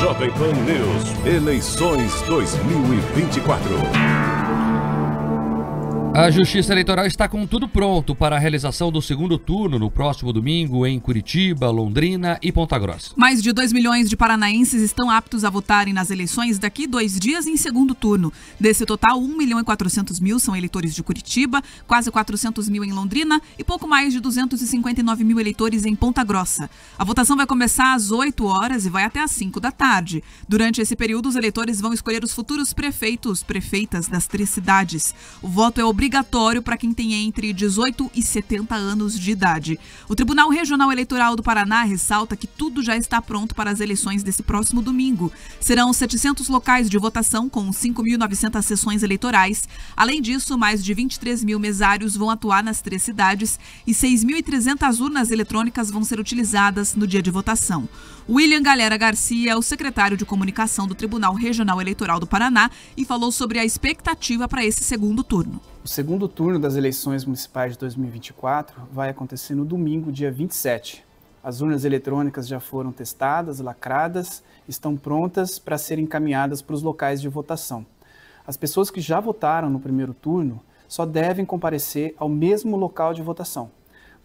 Jovem Pan News, eleições 2024. A Justiça Eleitoral está com tudo pronto para a realização do segundo turno no próximo domingo em Curitiba, Londrina e Ponta Grossa. Mais de 2 milhões de paranaenses estão aptos a votarem nas eleições daqui 2 dias em segundo turno. Desse total, 1.400.000 são eleitores de Curitiba, quase 400.000 em Londrina e pouco mais de 259.000 eleitores em Ponta Grossa. A votação vai começar às 8 horas e vai até às 5 da tarde. Durante esse período, os eleitores vão escolher os futuros prefeitas das 3 cidades. O voto é obrigatório para quem tem entre 18 e 70 anos de idade. O Tribunal Regional Eleitoral do Paraná ressalta que tudo já está pronto para as eleições desse próximo domingo. Serão 700 locais de votação com 5.900 sessões eleitorais. Além disso, mais de 23.000 mesários vão atuar nas 3 cidades e 6.300 urnas eletrônicas vão ser utilizadas no dia de votação. William Galera Garcia é o secretário de comunicação do Tribunal Regional Eleitoral do Paraná e falou sobre a expectativa para esse segundo turno. O segundo turno das eleições municipais de 2024 vai acontecer no domingo, dia 27. As urnas eletrônicas já foram testadas, lacradas, estão prontas para serem encaminhadas para os locais de votação. As pessoas que já votaram no primeiro turno só devem comparecer ao mesmo local de votação.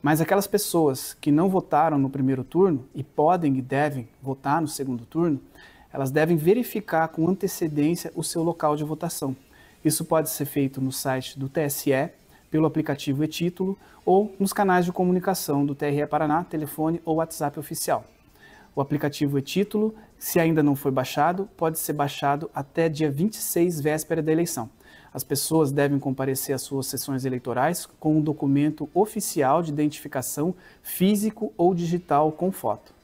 Mas aquelas pessoas que não votaram no primeiro turno e podem e devem votar no segundo turno, elas devem verificar com antecedência o seu local de votação. Isso pode ser feito no site do TSE, pelo aplicativo e-Título ou nos canais de comunicação do TRE Paraná, telefone ou WhatsApp oficial. O aplicativo e-Título, se ainda não foi baixado, pode ser baixado até dia 26, véspera da eleição. As pessoas devem comparecer às suas sessões eleitorais com um documento oficial de identificação físico ou digital com foto.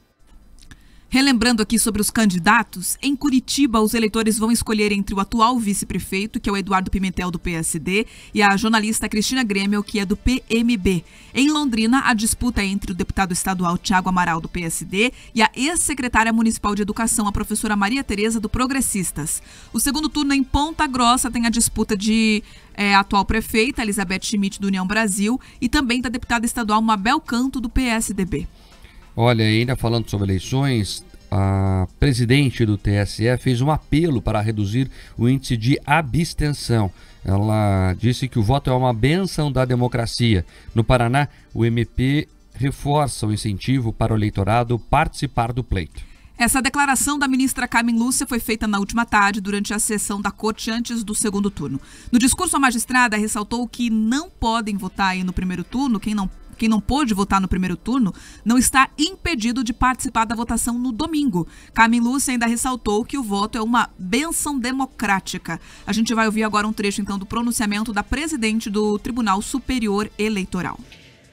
Relembrando aqui sobre os candidatos, em Curitiba os eleitores vão escolher entre o atual vice-prefeito, que é o Eduardo Pimentel do PSD, e a jornalista Cristina Grêmio, que é do PMB. Em Londrina, a disputa é entre o deputado estadual Thiago Amaral do PSD e a ex-secretária municipal de educação, a professora Maria Tereza do Progressistas. O segundo turno em Ponta Grossa tem a disputa de atual prefeita Elizabeth Schmidt do União Brasil e também da deputada estadual Mabel Canto do PSDB. Olha, ainda falando sobre eleições, a presidente do TSE fez um apelo para reduzir o índice de abstenção. Ela disse que o voto é uma bênção da democracia. No Paraná, o MP reforça o incentivo para o eleitorado participar do pleito. Essa declaração da ministra Carmen Lúcia foi feita na última tarde, durante a sessão da corte antes do segundo turno. No discurso, a magistrada ressaltou que não podem votar aí no primeiro turno, quem não pôde votar no primeiro turno não está impedido de participar da votação no domingo. Carmen Lúcia ainda ressaltou que o voto é uma bênção democrática. A gente vai ouvir agora um trecho, então, do pronunciamento da presidente do Tribunal Superior Eleitoral.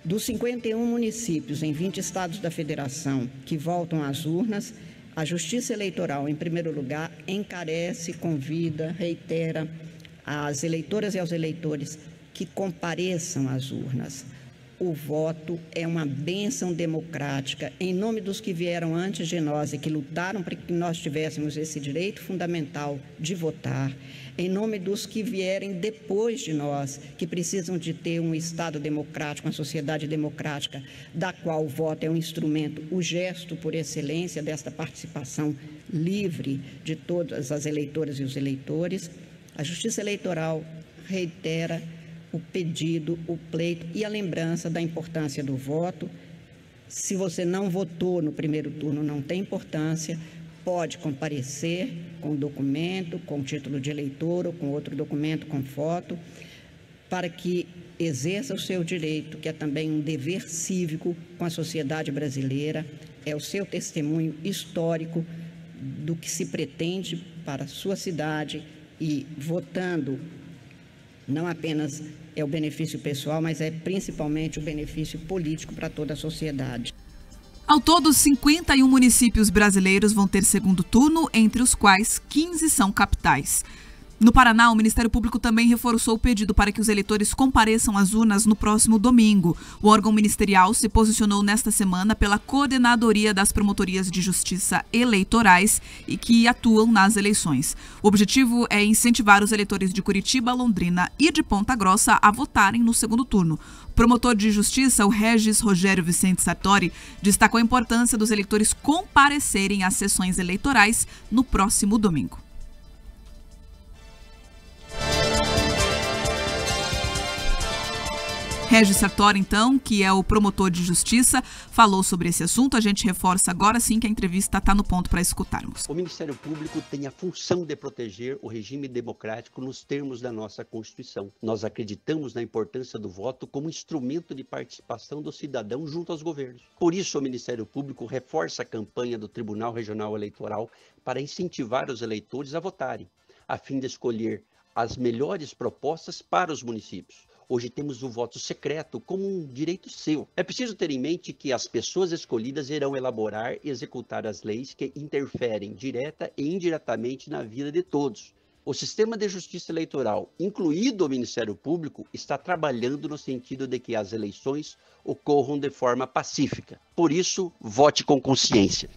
Dos 51 municípios em 20 estados da federação que voltam às urnas, a Justiça Eleitoral, em primeiro lugar, encarece, convida, reitera às eleitoras e aos eleitores que compareçam às urnas. O voto é uma bênção democrática em nome dos que vieram antes de nós e que lutaram para que nós tivéssemos esse direito fundamental de votar, em nome dos que vierem depois de nós, que precisam de ter um Estado democrático, uma sociedade democrática, da qual o voto é um instrumento, o gesto por excelência desta participação livre de todas as eleitoras e os eleitores. A Justiça Eleitoral reitera o pedido, o pleito e a lembrança da importância do voto. Se você não votou no primeiro turno, não tem importância, pode comparecer com documento, com título de eleitor ou com outro documento com foto, para que exerça o seu direito, que é também um dever cívico com a sociedade brasileira, é o seu testemunho histórico do que se pretende para a sua cidade e votando não apenas é o benefício pessoal, mas é principalmente o benefício político para toda a sociedade. Ao todo, 51 municípios brasileiros vão ter segundo turno, entre os quais 15 são capitais. No Paraná, o Ministério Público também reforçou o pedido para que os eleitores compareçam às urnas no próximo domingo. O órgão ministerial se posicionou nesta semana pela coordenadoria das promotorias de justiça eleitorais e que atuam nas eleições. O objetivo é incentivar os eleitores de Curitiba, Londrina e de Ponta Grossa a votarem no segundo turno. O promotor de justiça, o Regis Rogério Vicente Sartori, destacou a importância dos eleitores comparecerem às sessões eleitorais no próximo domingo. Regis Sartori, então, que é o promotor de justiça, falou sobre esse assunto. A gente reforça agora sim que a entrevista está no ponto para escutarmos. O Ministério Público tem a função de proteger o regime democrático nos termos da nossa Constituição. Nós acreditamos na importância do voto como instrumento de participação do cidadão junto aos governos. Por isso, o Ministério Público reforça a campanha do Tribunal Regional Eleitoral para incentivar os eleitores a votarem, a fim de escolher as melhores propostas para os municípios. Hoje temos o voto secreto como um direito seu. É preciso ter em mente que as pessoas escolhidas irão elaborar e executar as leis que interferem direta e indiretamente na vida de todos. O sistema de justiça eleitoral, incluído o Ministério Público, está trabalhando no sentido de que as eleições ocorram de forma pacífica. Por isso, vote com consciência.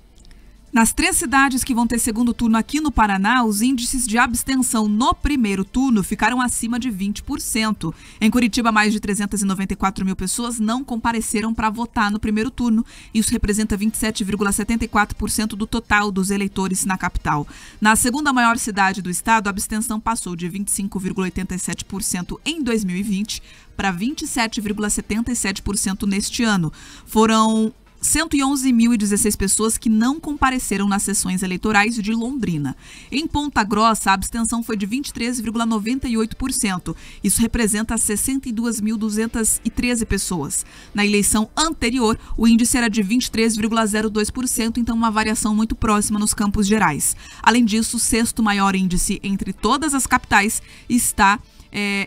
Nas 3 cidades que vão ter segundo turno aqui no Paraná, os índices de abstenção no primeiro turno ficaram acima de 20%. Em Curitiba, mais de 394 mil pessoas não compareceram para votar no primeiro turno. Isso representa 27,74% do total dos eleitores na capital. Na segunda maior cidade do estado, a abstenção passou de 25,87% em 2020 para 27,77% neste ano. Foram 111.016 pessoas que não compareceram nas sessões eleitorais de Londrina. Em Ponta Grossa, a abstenção foi de 23,98%. Isso representa 62.213 pessoas. Na eleição anterior, o índice era de 23,02%, então uma variação muito próxima nos Campos Gerais. Além disso, o 6º maior índice entre todas as capitais está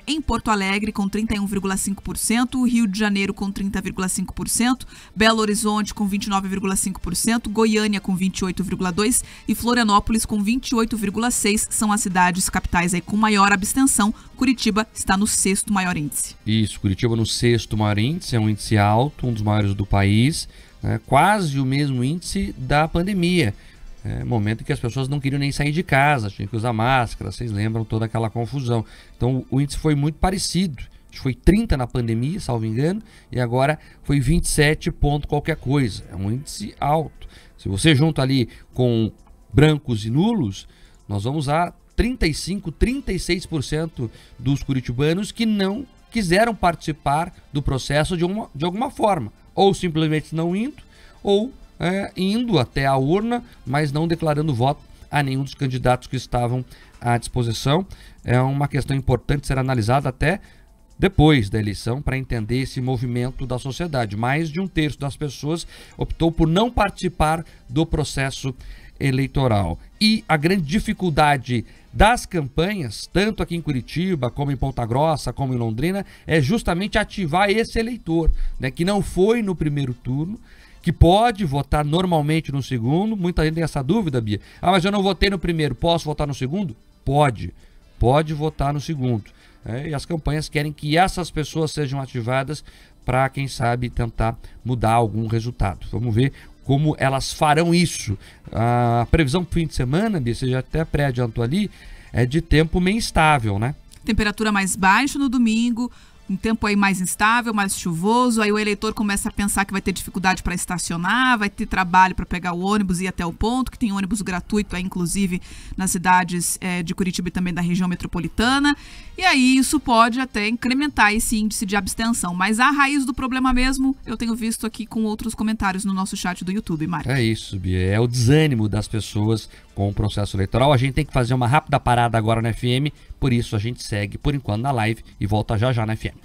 em Porto Alegre, com 31,5%, Rio de Janeiro, com 30,5%, Belo Horizonte, com 29,5%, Goiânia, com 28,2% e Florianópolis, com 28,6%. São as cidades capitais aí com maior abstenção. Curitiba está no 6º maior índice. Isso, Curitiba no 6º maior índice, é um índice alto, um dos maiores do país, quase o mesmo índice da pandemia. Momento em que as pessoas não queriam nem sair de casa, tinham que usar máscara, vocês lembram toda aquela confusão. Então o índice foi muito parecido, foi 30 na pandemia, salvo engano, e agora foi 27 ponto qualquer coisa, é um índice alto. Se você junta ali com brancos e nulos, nós vamos a 35, 36% dos curitibanos que não quiseram participar do processo de alguma forma, ou simplesmente não indo, ou indo até a urna, mas não declarando voto a nenhum dos candidatos que estavam à disposição. É uma questão importante ser analisada até depois da eleição para entender esse movimento da sociedade. Mais de 1/3 das pessoas optou por não participar do processo eleitoral. E a grande dificuldade das campanhas, tanto aqui em Curitiba, como em Ponta Grossa, como em Londrina, é justamente ativar esse eleitor, que não foi no primeiro turno, que pode votar normalmente no segundo. Muita gente tem essa dúvida, Bia. Mas eu não votei no primeiro, posso votar no segundo? Pode votar no segundo. E as campanhas querem que essas pessoas sejam ativadas para, quem sabe, tentar mudar algum resultado. Vamos ver como elas farão isso. A previsão para o fim de semana, Bia, você já até pré-adiantou ali, é de tempo meio instável, né? Temperatura mais baixa no domingo, um tempo aí mais instável, mais chuvoso, aí o eleitor começa a pensar que vai ter dificuldade para estacionar, vai ter trabalho para pegar o ônibus e ir até o ponto, que tem ônibus gratuito aí, inclusive nas cidades de Curitiba e também da região metropolitana, e aí isso pode até incrementar esse índice de abstenção, mas a raiz do problema mesmo, eu tenho visto aqui com outros comentários no nosso chat do YouTube, Mário. É isso, Bia, é o desânimo das pessoas com o processo eleitoral. A gente tem que fazer uma rápida parada agora na FM, por isso a gente segue por enquanto na live e volta já já na FM.